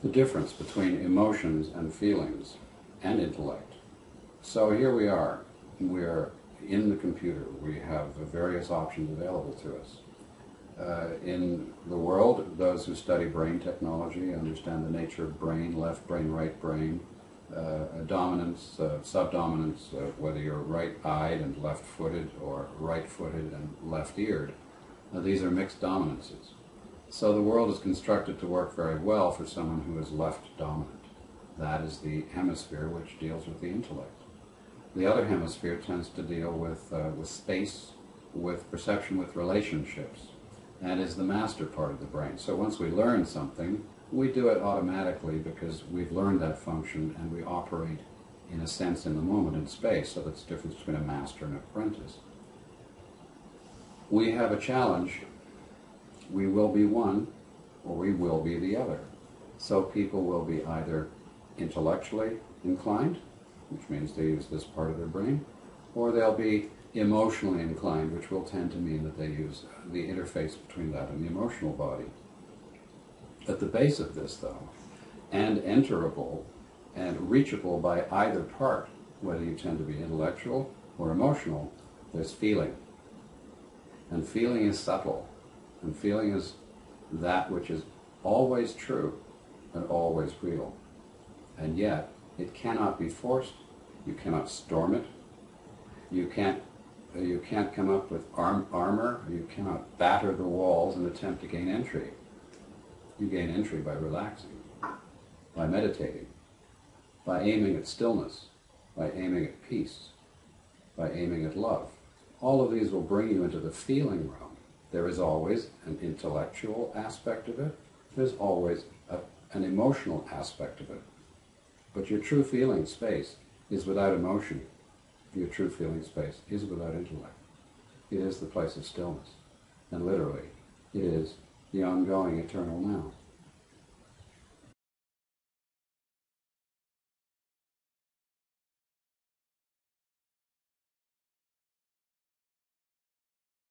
the difference between emotions and feelings and intellect. So here we are. We're in the computer. We have various options available to us. In the world, those who study brain technology understand the nature of brain, left brain, right brain, dominance, subdominance, whether you're right-eyed and left-footed or right-footed and left-eared. These are mixed dominances. So the world is constructed to work very well for someone who is left-dominant. That is the hemisphere which deals with the intellect. The other hemisphere tends to deal with space, with perception, with relationships, and is the master part of the brain. So once we learn something, we do it automatically because we've learned that function and we operate in a sense in the moment in space. So that's the difference between a master and an apprentice. We have a challenge. We will be one or we will be the other. So people will be either intellectually inclined, which means they use this part of their brain, or they'll be emotionally inclined, which will tend to mean that they use the interface between that and the emotional body. At the base of this, though, and enterable and reachable by either part, whether you tend to be intellectual or emotional, there's feeling. And feeling is subtle. And feeling is that which is always true and always real. And yet, it cannot be forced. You cannot storm it. You can't come up with armor. You cannot batter the walls and attempt to gain entry. You gain entry by relaxing, by meditating, by aiming at stillness, by aiming at peace, by aiming at love. All of these will bring you into the feeling realm. There is always an intellectual aspect of it. There's always an emotional aspect of it. But your true feeling space is without emotion. Your true feeling space is without intellect. It is the place of stillness. And literally, it is the ongoing eternal now.